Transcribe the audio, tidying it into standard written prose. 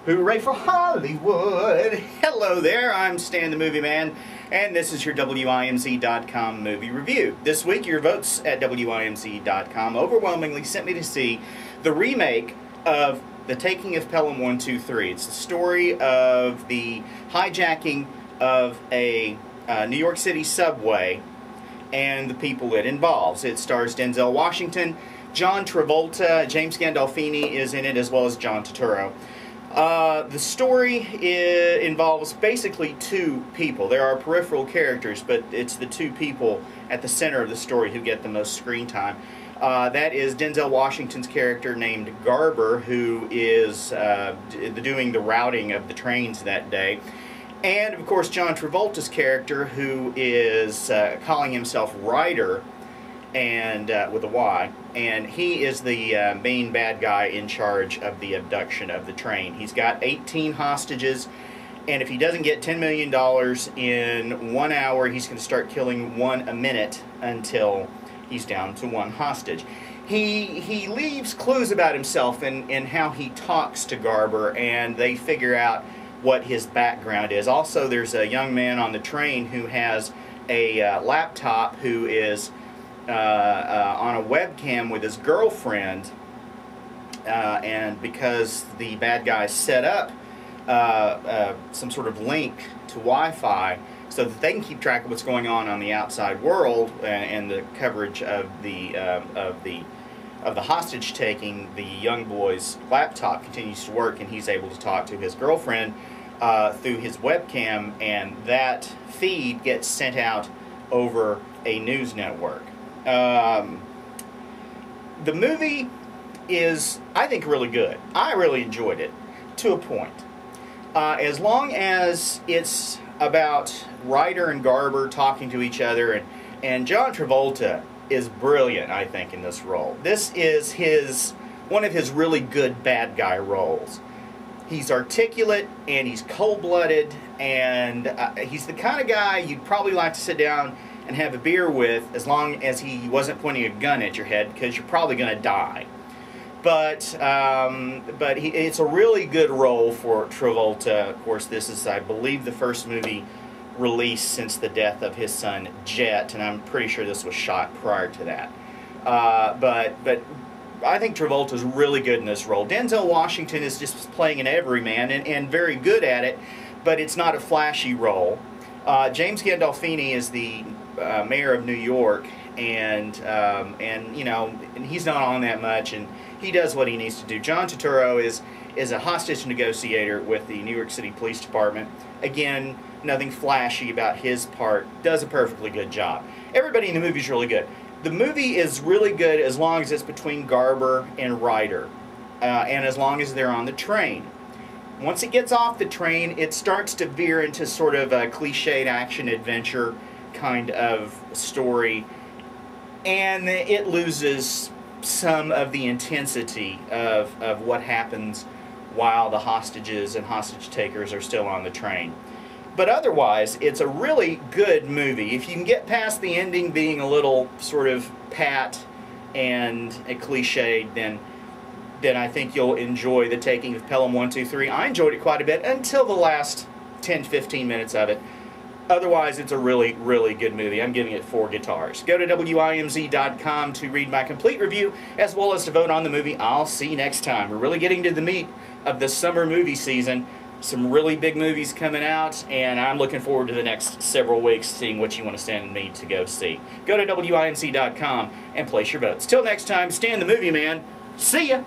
Hooray for Hollywood! Hello there, I'm Stan the Movie Man, and this is your WIMZ.com movie review. This week, your votes at WIMZ.com overwhelmingly sent me to see the remake of the Taking of Pelham 1, 2, 3. It's the story of the hijacking of a New York City subway and the people it involves. It stars Denzel Washington, John Travolta, James Gandolfini is in it, as well as John Turturro. The story involves basically two people. There are peripheral characters, but it's the two people at the center of the story who get the most screen time. That is Denzel Washington's character named Garber, who is doing the routing of the trains that day. And, of course, John Travolta's character, who is calling himself Ryder, and with a Y, and he is the main bad guy in charge of the abduction of the train. He's got 18 hostages, and if he doesn't get $10 million in 1 hour, he's going to start killing one a minute until he's down to one hostage. He leaves clues about himself in how he talks to Garber, and they figure out what his background is. Also, there's a young man on the train who has a laptop who is on a webcam with his girlfriend, and because the bad guys set up some sort of link to Wi-Fi so that they can keep track of what's going on the outside world, and the coverage of the hostage taking, the young boy's laptop continues to work, and he's able to talk to his girlfriend through his webcam, and that feed gets sent out over a news network. The movie is, I think, really good. I really enjoyed it, to a point. As long as it's about Ryder and Garber talking to each other, and John Travolta is brilliant, I think, in this role. This is one of his really good bad guy roles. He's articulate, and he's cold-blooded, and he's the kind of guy you'd probably like to sit down and have a beer with, as long as he wasn't pointing a gun at your head, because you're probably going to die. But it's a really good role for Travolta. Of course, this is, I believe, the first movie released since the death of his son Jet, and I'm pretty sure this was shot prior to that. But I think Travolta's really good in this role. Denzel Washington is just playing an everyman, and very good at it, but it's not a flashy role. James Gandolfini is the mayor of New York, and you know, and he's not on that much, and he does what he needs to do. John Turturro is a hostage negotiator with the New York City Police Department. Again, nothing flashy about his part. Does a perfectly good job. Everybody in the movie is really good. The movie is really good as long as it's between Garber and Ryder, and as long as they're on the train. Once it gets off the train, it starts to veer into sort of a cliched action-adventure kind of story, and it loses some of the intensity of what happens while the hostages and hostage takers are still on the train. But otherwise, it's a really good movie. If you can get past the ending being a little sort of pat and cliched, then I think you'll enjoy The Taking of Pelham 1, 2, 3. I enjoyed it quite a bit until the last 10-15 minutes of it. Otherwise, it's a really, really good movie. I'm giving it 4 guitars. Go to WIMZ.com to read my complete review, as well as to vote on the movie. I'll see you next time. We're really getting to the meat of the summer movie season. Some really big movies coming out, and I'm looking forward to the next several weeks, seeing what you want to send me to go see. Go to WIMZ.com and place your votes. Till next time, Stan the Movie Man. See ya!